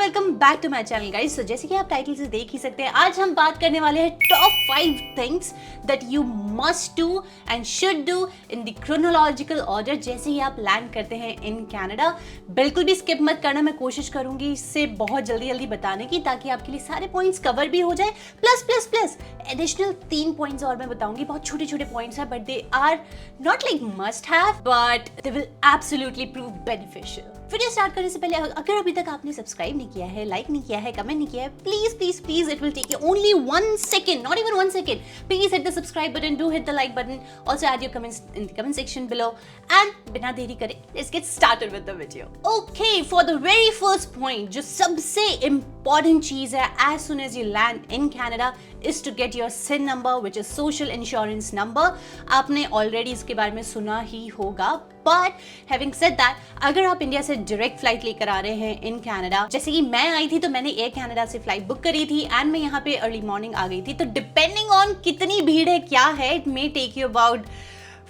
Welcome back to my channel guys. तो जैसे कि आप टाइटल से देख ही सकते हैं, आज हम बात करने वाले हैं top 5 things that you must do and should do in the chronological order जैसे ही आप लैंड करते हैं इन कनाडा। बिल्कुल भी स्किप मत करना, मैं कोशिश करूंगी इससे बहुत जल्दी बताने की, ताकि आपके लिए सारे पॉइंट्स कवर भी हो जाए। प्लस एडिशनल 3 पॉइंट्स और मैं बताऊंगी। बहुत छोटे छोटे पॉइंट्स हैं, but they are not like must have, but they will absolutely prove beneficial. Video start करने से पहले अगर अभी तक आपने सब्सक्राइब नहीं किया है, लाइक नहीं किया है, कमेंट नहीं किया है, please it will take you only 1 second, not even 1 second. Please hit the subscribe button, do hit the like button, also add your comments in the comment section below and बिना देरी करे let's get started with the video. Okay, for the very first point, जो सबसे important चीज है as soon as you land in Canada is to get your SIN number which is social insurance number. आपने already इसके बारे में सुना ही होगा, बट हैविंग सेड दैट, अगर आप इंडिया से डायरेक्ट फ्लाइट लेकर आ रहे हैं इन कनाडा, जैसे कि मैं आई थी तो मैंने एयर कनाडा से फ्लाइट बुक करी थी एंड मैं यहाँ पे अर्ली मॉर्निंग आ गई थी। तो डिपेंडिंग ऑन कितनी भीड़ है, क्या है, it may take you about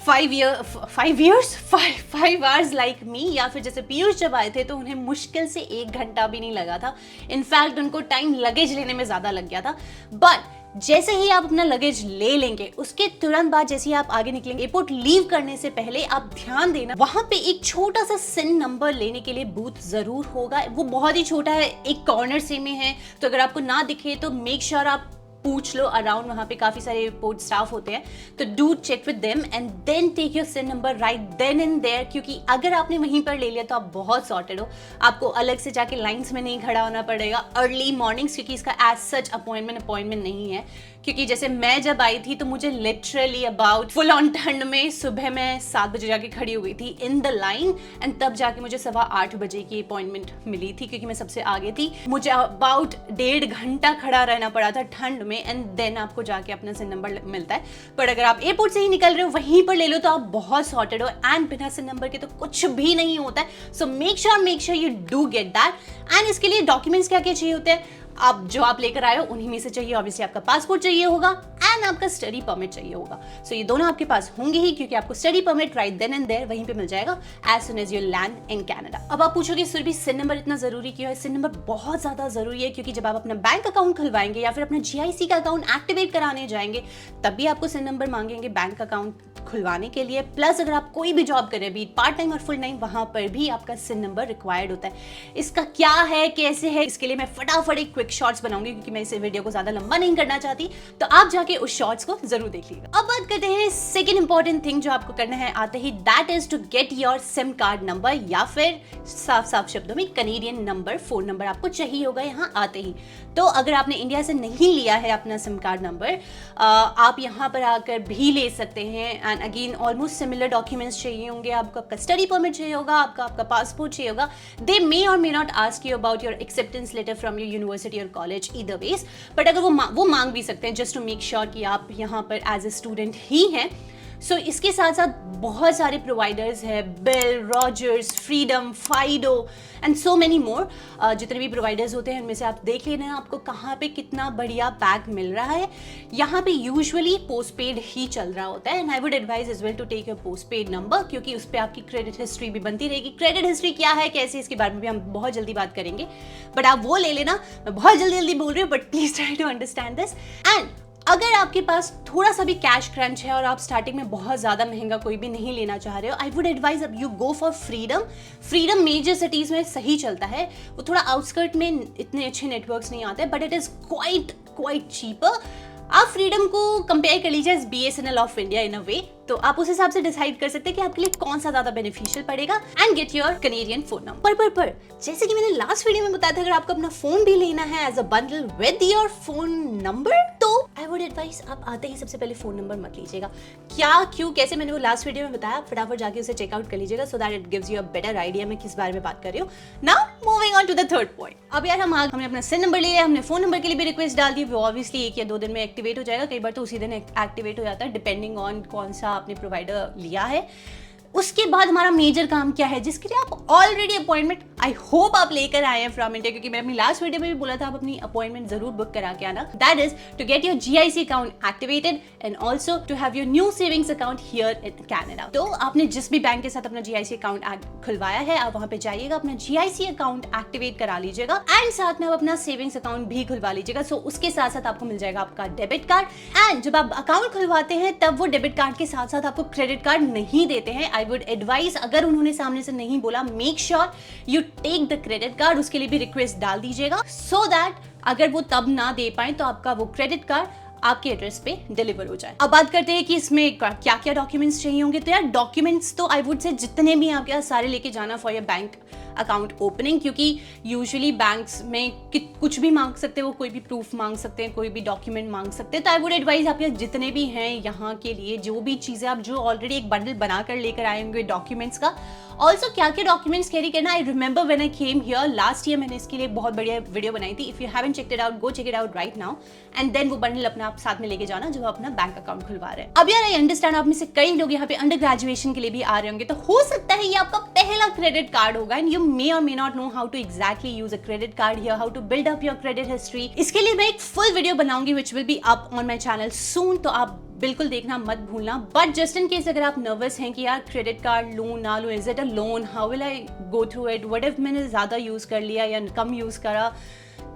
5 hours like me, या फिर जैसे पीयूष जब आए थे तो उन्हें मुश्किल से 1 घंटा भी नहीं लगा था। इनफैक्ट उनको टाइम लगेज लेने में ज्यादा लग गया था। बट जैसे ही आप अपना लगेज ले लेंगे, उसके तुरंत बाद जैसे ही आप आगे निकलेंगे, एयरपोर्ट लीव करने से पहले आप ध्यान देना, वहां पे एक छोटा सा सिन नंबर लेने के लिए बूथ जरूर होगा। वो बहुत ही छोटा है, एक कॉर्नर से में है, तो अगर आपको ना दिखे तो मेक श्योर आप पूछ लो अराउंड, वहां पे काफी सारे एयरपोर्ट स्टाफ होते हैं, तो do check with them and then take your SIN number right then and there. क्योंकि अगर आपने वहीं पर ले लिया तो आप बहुत सॉर्टेड हो, आपको अलग से जाके लाइंस में नहीं खड़ा होना पड़ेगा अर्ली मॉर्निंग्स, क्योंकि इसका एज सच अपॉइंटमेंट नहीं है। क्योंकि जैसे मैं जब आई थी तो मुझे लिटरली अबाउट फुल ऑन ठंड में सुबह मैं 7 बजे जाके खड़ी हो गई थी इन द लाइन, एंड तब जाके मुझे 8:15 बजे की अपॉइंटमेंट मिली थी, क्योंकि मैं सबसे आगे थी। मुझे अबाउट 1.5 घंटा खड़ा रहना पड़ा था ठंड में, एंड देन आपको जाके अपना सिन नंबर मिलता है। पर अगर आप एयरपोर्ट से ही निकल रहे हो, वहीं पर ले लो, तो आप बहुत सॉर्टेड हो, एंड बिना सिन नंबर के तो कुछ भी नहीं होता है। सो make sure you do get that. And इसके लिए डॉक्यूमेंट्स क्या क्या चाहिए होते हैं, आप जो आप लेकर आए हो उन्हीं में से चाहिए। ऑब्वियसली आपका पासपोर्ट चाहिए होगा एंड आपका स्टडी परमिट चाहिए होगा। सो ये दोनों आपके पास होंगे ही, क्योंकि आपको study permit right then and there वहीं पे मिल जाएगा as soon as you land in Canada. अब आप पूछोगे सुरभि, सिन नंबर इतना जरूरी क्यों है? सिन नंबर बहुत ज्यादा जरूरी है, क्योंकि जब आप अपना बैंक अकाउंट खुलवाएंगे या फिर अपना GIC का अकाउंट एक्टिवेट कराने जाएंगे, तब भी आपको सिन नंबर मांगेंगे बैंक अकाउंट खुलवाने के लिए। प्लस अगर आप कोई भी जॉब करें, भी पार्ट टाइम और फुल टाइम, वहां पर भी आपका सिन नंबर रिक्वायर्ड होता है। इसका क्या है, कैसे है, इसके लिए मैं फटाफट एक क्विक शॉर्ट्स बनाऊंगी, क्योंकि मैं इस वीडियो को ज्यादा लंबा नहीं करना चाहती, तो आप जाके उस शॉर्ट्स को जरूर देख लीजिएगा। अब बात करते हैं सेकंड इंपॉर्टेंट थिंग जो आपको करना है आते ही, that is to get your SIM card number, या फिर साफ शब्दों में कनेडियन नंबर, फोन नंबर आपको चाहिए होगा यहाँ आते ही। तो अगर आपने इंडिया से नहीं लिया है अपना सिम कार्ड नंबर, आप यहाँ पर आकर भी ले सकते हैं। And again almost similar documents चाहिए होंगे आपको, आपका स्टडी परमिट चाहिए होगा, आपका पासपोर्ट चाहिए होगा। दे मे और may not ask you about your acceptance letter from your university और कॉलेज, ईदर वेज, बट अगर वो मांग भी सकते हैं जस्ट टू मेक श्योर कि आप यहाँ पर एज ए स्टूडेंट ही हैं। सो इसके साथ साथ बहुत सारे प्रोवाइडर्स हैं, Bell, Rogers, Freedom, Fido and so many more. जितने भी प्रोवाइडर्स होते हैं उनमें से आप देख लेना आपको कहाँ पे कितना बढ़िया पैक मिल रहा है। यहाँ पे यूजुअली पोस्ट पेड ही चल रहा होता है, and I would advise as well to take your postpaid number, क्योंकि उस पर आपकी क्रेडिट हिस्ट्री भी बनती रहेगी। क्रेडिट हिस्ट्री क्या है, कैसे, इसके बारे में भी हम बहुत जल्दी बात करेंगे, बट आप वो ले लेना। मैं बहुत जल्दी बोल रही हूँ, but please try to understand this. And अगर आपके पास थोड़ा सा भी कैश क्रंच है और आप स्टार्टिंग में बहुत ज़्यादा महंगा कोई भी नहीं लेना चाह रहे हो, आई वुड एडवाइज अब you go for Freedom major cities में सही चलता है। वो थोड़ा आउटस्कर्ट में इतने अच्छे नेटवर्क्स नहीं आते, but it is quite cheaper. आप फ्रीडम को कंपेयर कर लीजिए as BSNL of India in a way, तो आप उस हिसाब से डिसाइड कर सकते हैं कि आपके लिए कौन सा ज्यादा बेनिफिशियल पड़ेगा। And get your Canadian phone number. पर जैसे कि मैंने लास्ट वीडियो में बताया था, अगर आपको अपना फोन भी लेना है as a bundle with your phone number, तो आई वुड एडवाइस आप आते ही सबसे पहले फोन नंबर मत लीजिएगा। क्या, क्यों, कैसे, मैंने वो लास्ट वीडियो में बताया, फटाफट जाके उसे चेकआउट कर लीजिएगा, so that it gives you a better idea मैं किस बारे में बात कर रही हूँ। Now moving on to the third point. अब यार हमने अपना सिन नंबर ले लिया, हमने फोन नंबर के लिए भी रिक्वेस्ट डाल दी, वो ऑब्वियसली 1 या 2 दिन में एक्टिवेट हो जाएगा, कई बार तो उसी दिन एक्टिवेट हो जाता है, डिपेंडिंग ऑन कौन सा आपने प्रोवाइडर लिया है। उसके बाद हमारा मेजर काम क्या है, जिसके लिए आप ऑलरेडी अपॉइंटमेंट आई होप आप लेकर आए हैं फ्रॉम इंडिया, क्योंकि मैंने अपनी लास्ट वीडियो में भी बोला था आप अपनी अपॉइंटमेंट जरूर बुक करा के आना। That is to get your GIC account activated and also to have your new savings account here in Canada. तो आपने जिस भी बैंक के साथ अपना GIC अकाउंट खुलवाया है, आप वहां पे जाइएगा, अपना GIC अकाउंट एक्टिवेट करा लीजिएगा एंड साथ में आप अपना सेविंग्स अकाउंट भी खुलवा लीजिएगा। सो उसके साथ साथ आपको मिल जाएगा आपका डेबिट कार्ड, एंड जब आप अकाउंट खुलवाते हैं तब वो डेबिट कार्ड के साथ साथ आपको क्रेडिट कार्ड नहीं देते हैं। आई वुड एडवाइस, अगर उन्होंने सामने से नहीं बोला, make sure you take the credit card, उसके लिए भी रिक्वेस्ट डाल दीजिएगा, सो दैट अगर वो तब ना दे पाए तो आपका वो क्रेडिट कार्ड आपके एड्रेस पे डिलीवर हो जाए। अब बात करते हैं कि इसमें क्या क्या डॉक्यूमेंट्स चाहिए होंगे। तो यार डॉक्यूमेंट्स तो आई वुड से जितने भी आपके पास सारे लेके जाना for your bank account opening, क्योंकि यूजुअली बैंक्स में कुछ भी मांग सकते हैं, वो कोई भी प्रूफ मांग सकते हैं, कोई भी डॉक्यूमेंट मांग सकते हैं। तो आई वुड एडवाइज आपके जितने भी हैं यहाँ के लिए, जो भी चीज़ें आप जो ऑलरेडी एक बंडल बनाकर लेकर आए होंगे डॉक्यूमेंट्स का, ऑल्सो क्या क्या डॉक्यूमेंट्स कैरी करना। I remember when I came here last year, मैंने इसके लिए एक बहुत बढ़िया वीडियो बनाई थी। If you haven't checked it out, go check it out right now, and then वो बंडल अपना आप साथ में लेके जाना जो अपना बैंक अकाउंट खुलवा रहे हैं। अब यार आई अंडरस्टैंड आप में से कई लोग यहाँ पे अंडर ग्रेजुएशन के लिए भी आ रहे होंगे, तो हो सकता है ये आपका पहला क्रेडिट कार्ड होगा, एंड यू मे और may not know how to exactly use a credit card here, how to build up your credit history. इसके लिए मैं एक फुल वीडियो बनाऊंगी which will be up on my channel soon, तो आप बिल्कुल देखना मत भूलना। बट जस्ट इन केस अगर आप नर्वस हैं कि यार क्रेडिट कार्ड लूं ना लूं, is it a loan, how will I go through it, what if मैंने ज्यादा यूज कर लिया या कम यूज करा,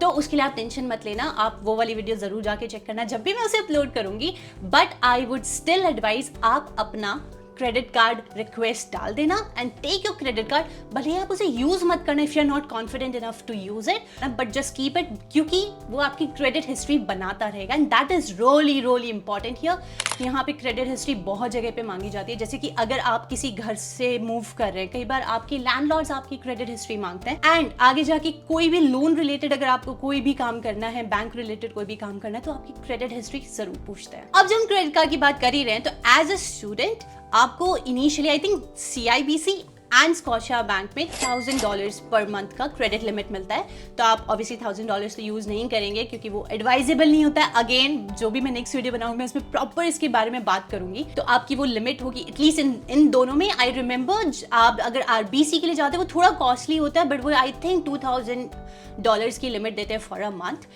तो उसके लिए आप टेंशन मत लेना, आप वो वाली वीडियो जरूर जाके चेक करना जब भी मैं उसे अपलोड करूंगी। But I would still advise आप अपना क्रेडिट कार्ड रिक्वेस्ट डाल देना and take your credit card. भले आप उसे यूज मत करना if you are not confident enough to use it, but just keep it, क्योंकि वो आपकी क्रेडिट हिस्ट्री बनाता रहेगा, and that is really really important here. यहाँ पे क्रेडिट हिस्ट्री बहुत जगह पे मांगी जाती है, जैसे कि अगर आप किसी घर से मूव कर रहे हैं, कई बार आपके लैंडलॉर्ड्स आपकी क्रेडिट हिस्ट्री मांगते हैं, एंड आगे जाके कोई भी लोन रिलेटेड अगर आपको कोई भी काम करना है, बैंक रिलेटेड कोई भी काम करना है, तो आपकी क्रेडिट हिस्ट्री जरूर पूछते हैं। अब जब हम क्रेडिट कार्ड की बात कर ही रहे हैं, तो एज अ स्टूडेंट आपको initially I think CIBC and Scotia bank में $1000 पर मंथ का क्रेडिट लिमिट मिलता है। तो आप ऑब्वियसली $1000 तो यूज नहीं करेंगे क्योंकि वो एडवाइजेबल नहीं होता है। अगेन जो भी मैं नेक्स्ट वीडियो बनाऊंगी मैं उसमें प्रॉपर इसके बारे में बात करूंगी, तो आपकी वो लिमिट होगी एटलीस्ट इन दोनों में। आई रिमेंबर आप अगर RBC के लिए जाते हैं वो थोड़ा कॉस्टली होता है, बट वो आई थिंक $2000 की लिमिट देते हैं फॉर अ मंथ।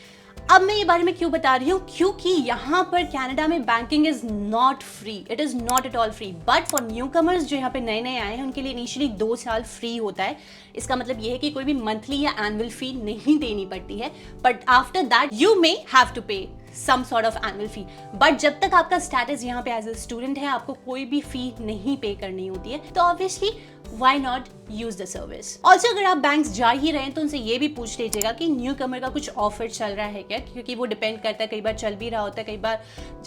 अब मैं ये बारे में क्यों बता रही हूँ, क्योंकि यहाँ पर कनाडा में banking is not free, it is not at all free, but for new commerce जो यहाँ पे नए नए आए हैं उनके लिए इनिशियली 2 साल फ्री होता है। इसका मतलब ये है कि कोई भी मंथली या एनुअल फी नहीं देनी पड़ती है, but after that you may have to pay some sort of annual fee, बट जब तक आपका स्टेटस यहाँ पे एज ए स्टूडेंट है आपको कोई भी फी नहीं पे करनी होती है, तो obviously why not use the service। Also अगर आप बैंक्स जा ही रहे हैं तो उनसे ये भी पूछ लीजिएगा कि न्यू कमर का कुछ ऑफर चल रहा है क्या, क्योंकि वो डिपेंड करता है, कई बार चल भी रहा होता है, कई बार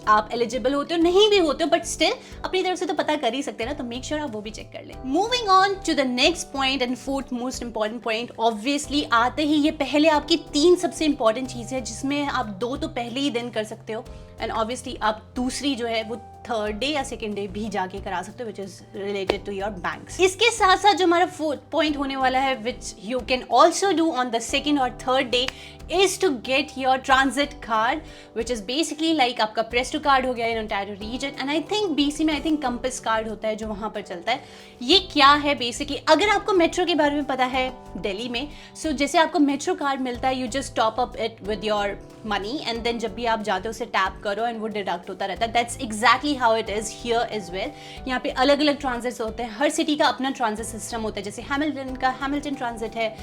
आप एलिजिबल होते हो नहीं भी होते हो, बट स्टिल अपनी तरफ से तो पता कर ही सकते हैं ना, तो मेक श्योर आप वो भी चेक कर लें। Moving on to the next point and fourth most important point, obviously आते ही ये पहले आपकी 3 सबसे इंपॉर्टेंट चीजें है जिसमें आप 2 तो पहले ही दिन कर सकते हो, एंड ऑब्वियसली आप दूसरी जो है वो थर्ड डे या सेकेंड डे भी जाके करा सकते हो, which is related to your banks. इसके साथ साथ जो हमारा फोर्थ पॉइंट होने वाला है which you can also do on the second और third day is to get your transit card, which is basically like आपका Presto card हो गया in Ontario region, and I think BC में I think Compass card होता है जो वहाँ पर चलता है। ये क्या है बेसिकली, अगर आपको मेट्रो के बारे में पता है दिल्ली में, सो जैसे आपको मेट्रो कार्ड मिलता है, you just top up it with your money and then जब भी आप जाते हो उसे टैप करो एंड वो डिडक्ट होता रहता है। That's exactly how it is here as well. यहाँ पे अलग अलग ट्रांजिट्स होते हैं, हर सिटी का अपना ट्रांजिट सिस्टम होता है, जैसे हैमिल्टन का हैमिल्टन ट्रांजिट है,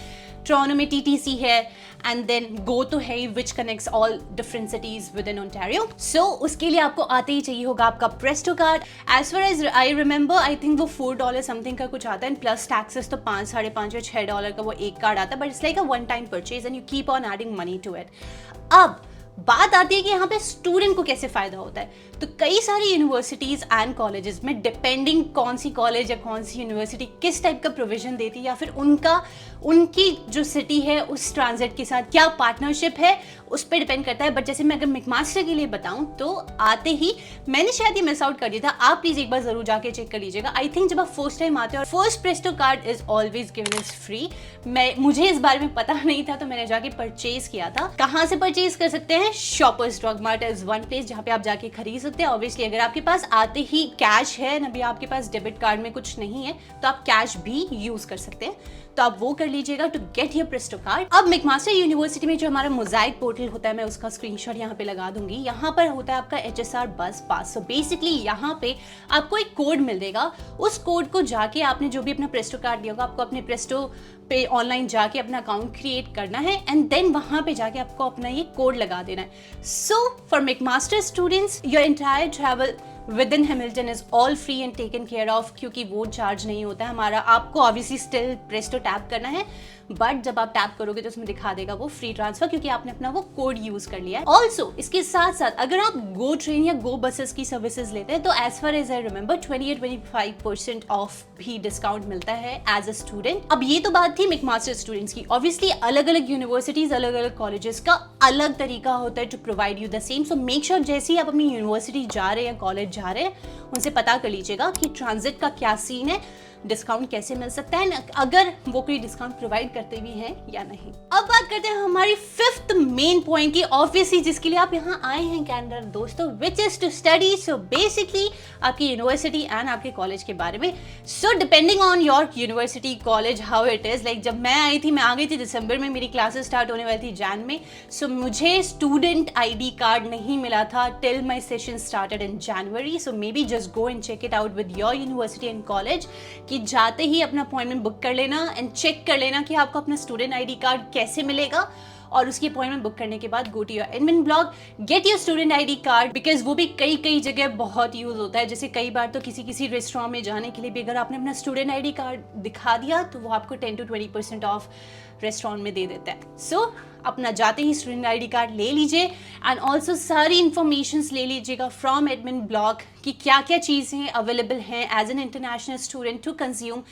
टोरंटो में TTC है, एंड देन गो तो है which connects all different cities within Ontario. So उसके लिए आपको आते ही चाहिए होगा आपका Presto card. As far as I remember I think वो $4 समथिंग का कुछ आता है, प्लस टैक्सेस तो $5, $5.5 या $6 का वो एक कार्ड आता है, but it's like a one time purchase and you keep on adding money to it. अब बात आती है कि यहाँ पे स्टूडेंट को कैसे फायदा होता है, तो कई सारी यूनिवर्सिटीज एंड कॉलेजेस में डिपेंडिंग कौन सी कॉलेज या कौन सी यूनिवर्सिटी किस टाइप का प्रोविजन देती है, या फिर उनकी जो सिटी है उस ट्रांजिट के साथ क्या पार्टनरशिप है उस पर डिपेंड करता है। बट जैसे मैं अगर मैकमास्टर के लिए बताऊं तो आते ही मैंने शायद ये मिस आउट कर दिया था, आप प्लीज एक बार जरूर जाके चेक कर लीजिएगा। आई थिंक जब आप फर्स्ट टाइम आते हो, first Presto card is always given is free. मुझे इस बारे में पता नहीं था तो मैंने जाके परचेज किया था। कहाँ से परचेज कर सकते हैं हैं shoppers drug mart is one place जहाँ पे आप जाके खरीद सकते हैं। ऑब्वियसली अगर आपके पास आते ही कैश है ना, अभी आपके पास डेबिट कार्ड में कुछ नहीं है, तो आप कैश भी यूज कर सकते हैं, तो आप वो कर लीजिएगा to get your Presto card. अब मैकमास्टर यूनिवर्सिटी में जो हमारा मोजाइक पोर्टल होता है, मैं उसका स्क्रीनशॉट यहाँ पे लगा दूंगी। यहाँ पर होता है आपका HSR बस पास। सो बेसिकली यहाँ पे आपको एक कोड मिलेगा, उस कोड को जाके आपने जो भी अपना प्रेस्टो कार्ड लिया होगा, आपको अपने प्रेस्टो पे ऑनलाइन जाके अपना अकाउंट क्रिएट करना है एंड देन वहां पे जाके आपको अपना ये कोड लगा देना है। So for McMaster students your entire travel with in Hamilton is all free and taken care of, क्योंकि वो चार्ज नहीं होता है हमारा। आपको ऑब्वियसली स्टिल प्रेस्टो टैप करना है, बट जब आप टैप करोगे तो उसमें दिखा देगा वो फ्री ट्रांसफर, क्योंकि आपने अपना वो कोड यूज कर लिया है। ऑल्सो इसके साथ साथ अगर आप गो ट्रेन या गो बसेस की सर्विसेज लेते हैं तो as far as I remember 20-25% off भी डिस्काउंट मिलता है एज अ स्टूडेंट। अब ये तो बात थी मैकमास्टर स्टूडेंट्स की। ऑब्वियसली अलग अलग यूनिवर्सिटीज, अलग अलग कॉलेजेस का अलग तरीका होता है to provide you the same. So make sure जैसे ही आप अपनी यूनिवर्सिटी जा रहे हैं, कॉलेज जा रहे हैं, उनसे पता कर लीजिएगा कि ट्रांजिट का क्या सीन है, डिस्काउंट कैसे मिल सकता है, अगर वो कोई डिस्काउंट प्रोवाइड करते भी हैं या नहीं। अब बात करते हैं हमारी फिफ्थ मेन पॉइंट की, ऑब्वियसली जिसके लिए आप यहाँ आए हैं कैनेडा दोस्तों, which is to study. So basically आपकी यूनिवर्सिटी एंड आपके कॉलेज के बारे में। So depending on your university college how it is, like जब मैं आई थी, मैं आ गई थी दिसंबर में, मेरी क्लासेस स्टार्ट होने वाली थी जैन में। सो मुझे स्टूडेंट ID कार्ड नहीं मिला था till my session started in January. So maybe just go and check it out with your university and college कि जाते ही अपना अपॉइंटमेंट बुक कर लेना एंड चेक कर लेना कि आपको अपना स्टूडेंट ID कार्ड कैसे मिलेगा। और उसकी अपॉइंटमेंट बुक करने के बाद go to your admin block, get your student ID card, because वो भी कई जगह बहुत यूज होता है। जैसे कई बार तो किसी रेस्टोरेंट में जाने के लिए भी अगर आपने अपना स्टूडेंट ID कार्ड दिखा दिया तो वो आपको 10-20% ऑफ रेस्टोरेंट में दे देता है। सो अपना जाते ही स्टूडेंट ID कार्ड ले लीजिए एंड ऑल्सो सारी इंफॉर्मेशन ले लीजिएगा फ्रॉम एडमिन ब्लॉग कि क्या क्या चीज़ें अवेलेबल हैं as an international student to consume.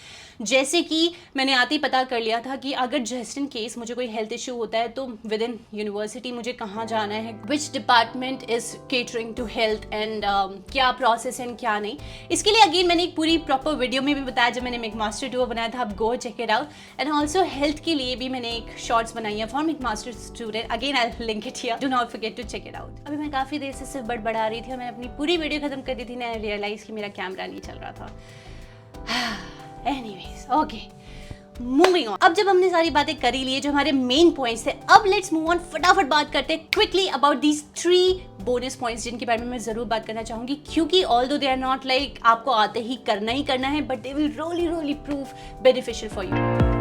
जैसे कि मैंने आते ही पता कर लिया था कि अगर जस्ट इन केस मुझे कोई हेल्थ इशू होता है तो विद इन यूनिवर्सिटी मुझे कहाँ जाना है, which department is catering to health and क्या प्रोसेस एंड क्या नहीं। इसके लिए अगेन मैंने एक पूरी प्रॉपर वीडियो में भी बताया जब मैंने मैकमास्टर टूर बनाया था, आप go check it out. And also health के लिए भी मैंने एक शॉर्ट्स बनाई है for McMaster student, again I link it here, do not forget to check it out. अभी मैं काफ़ी देर से सिर्फ बड़बड़ा रही थी और मैंने अपनी पूरी वीडियो खत्म कर दी थी, मैंने रियलाइज कि मेरा कैमरा नहीं चल रहा था। Anyways okay, moving on. अब जब हमने सारी बातें कर ही लिए जो हमारे मेन पॉइंट्स थे, अब लेट्स मूव ऑन, फटाफट बात करते हैं quickly about these 3 bonus points जिनके बारे में मैं जरूर बात करना चाहूंगी, क्योंकि although they are not like आपको आते ही करना ही करना है, but they will really prove beneficial for you.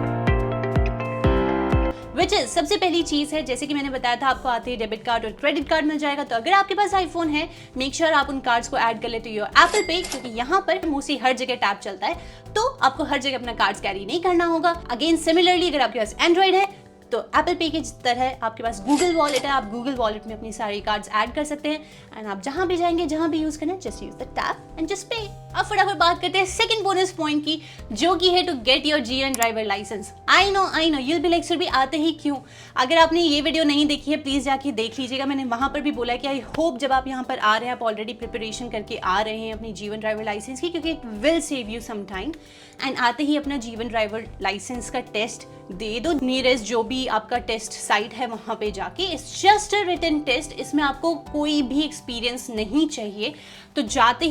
Which is सबसे पहली चीज है, जैसे कि मैंने बताया था, आपको आते ही डेबिट कार्ड और क्रेडिट कार्ड मिल जाएगा। तो अगर आपके पास आईफोन है, मेक श्योर आप उन कार्ड्स को ऐड कर लेते हो योर एप्पल पे, क्योंकि यहाँ पर मोस्टली हर जगह टैप चलता है, तो आपको हर जगह अपना कार्ड्स कैरी नहीं करना होगा। अगेन सिमिलरली अगर आपके पास एंड्रॉइड है तो एप्पल पे की तरह आपके पास गूगल वॉलेट है, आप गूगल वॉलेट में अपनी सारी कार्ड्स ऐड कर सकते हैं एंड आप जहां भी जाएंगे, जहां भी यूज करना है, just use the tap and just पे। अब फटाफट बात करते हैं सेकंड बोनस पॉइंट की, जो कि है to get your GN driver license. I know you will be like, भी आते ही क्यों? अगर आपने ये वीडियो नहीं देखी है प्लीज जाके देख लीजिएगा। मैंने वहां पर भी बोला है कि आई होप जब आप यहाँ पर आ रहे हैं, आप ऑलरेडी प्रिपरेशन करके आ रहे हैं अपनी जीवन ड्राइवर लाइसेंस की, क्योंकि it will save you some time. And आते ही अपना जीवन ड्राइवर लाइसेंस का टेस्ट दे दो, नियरेस्ट जो भी आपका टेस्ट साइट है वहां पे जाके। It's just a written test, इसमें आपको कोई भी एक्सपीरियंस नहीं चाहिए। तो आते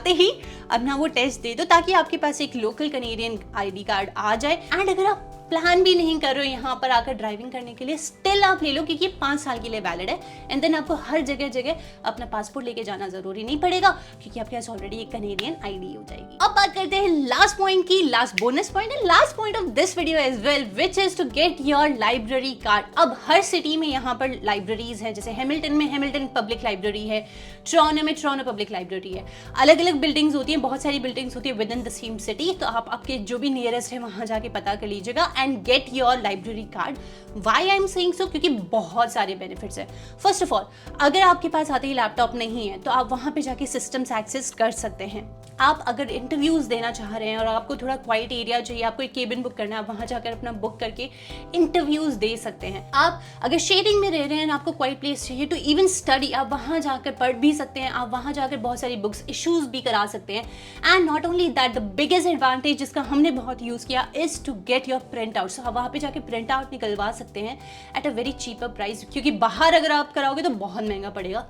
ही अपना वो टेस्ट दे दो, ताकि आपके पास एक लोकल कनेडियन ID कार्ड आ जाए। एंड अगर आप प्लान भी नहीं कर रहे हो यहाँ पर आकर ड्राइविंग करने के लिए, स्टिल आप ले लो, क्योंकि 5 साल के लिए वैलिड है। एंड देन आपको हर जगह अपना पासपोर्ट लेके जाना जरूरी नहीं पड़ेगा, क्योंकि आपके पास ऑलरेडी एक कनेडियन ID हो जाएगी। अब बात करते हैं लास्ट पॉइंट की, last bonus point and last point of this video as well, which is to get your library card. अब हर सिटी में यहाँ पर लाइब्रेरीज है, जैसे हैमिल्टन में हैमिल्टन पब्लिक लाइब्रेरी है, टोरंटो में टोरंटो पब्लिक लाइब्रेरी है। अलग अलग बिल्डिंग्स होती हैं, बहुत सारी बिल्डिंग्स होती है with in the same city. तो आप आपके जो भी नियरेस्ट है वहां जाके पता कर लीजिएगा and get your library card. Why I am saying so, क्योंकि बहुत सारे बेनिफिट्स है। फर्स्ट ऑफ ऑल, अगर आपके पास आते ही लैपटॉप नहीं है तो आप वहां पे जाके सिस्टम्स एक्सेस कर सकते हैं। आप अगर इंटरव्यूज़ देना चाह रहे हैं और आपको थोड़ा क्वाइट एरिया चाहिए, आपको एक केबिन बुक करना है, आप वहाँ जाकर अपना बुक करके इंटरव्यूज़ दे सकते हैं। आप अगर शेयरिंग में रह रहे हैं, आपको क्वाइट प्लेस चाहिए टू इवन स्टडी, आप वहाँ जाकर पढ़ भी सकते हैं, आप वहाँ जाकर बहुत सारी बुक्स इशूज़ भी करा सकते हैं। And not only that, the biggest advantage जिसका हमने बहुत यूज़ किया is to get your print out. आप वहाँ पे जाके प्रिंट आउट निकलवा सकते हैं at a very cheaper price, क्योंकि बाहर अगर आप कराओगे तो बहुत महंगा पड़ेगा।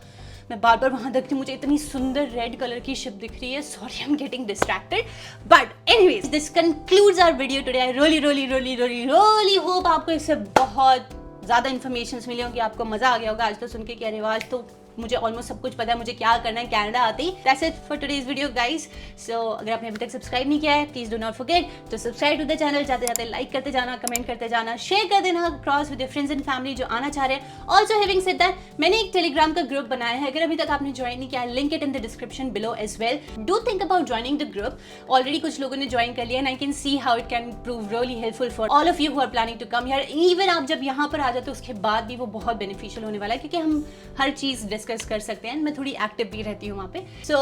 मैं बार बार वहाँ देखती हूँ, मुझे इतनी सुंदर रेड कलर की शिप दिख रही है, sorry I am getting distracted, but anyways this concludes our video today. I really hope आपको इससे बहुत ज़्यादा इन्फॉर्मेशन मिली होंगी, आपको मज़ा आ गया होगा आज तो सुन के कि अरे वाह, आज तो मुझे ऑलमोस्ट सब कुछ पता है, मुझे क्या करना है कनाडा आते ही। That's it for today's video guys. So अगर आपने अभी तक सब्सक्राइब नहीं किया है, please do not forget to subscribe to the channel. जाते जाते लाइक करते जाना, कमेंट करते जाना, शेयर कर देना cross with your friends and family जो आना चाह रहे हैं। ऑल्सो हैविंग सेड दैट, मैंने एक टेलीग्राम का ग्रुप बनाया है, अगर अभी तक आपने ज्वाइन नहीं किया, link it in the description below as well. Do think about joining the group. Already कुछ लोगों ने ज्वाइन कर लिया and I can see how it can prove really helpful for all of you who are planning to come here. Even आप जब यहाँ पर आ जाते हो उसके बाद भी वो बहुत बेनिफिशियल होने वाला है, क्योंकि हम हर चीज डिस्कस कर सकते हैं। मैं थोड़ी एक्टिव भी रहती हूँ वहाँ पे। सो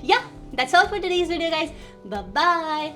या that's all for today's video guys, bye bye.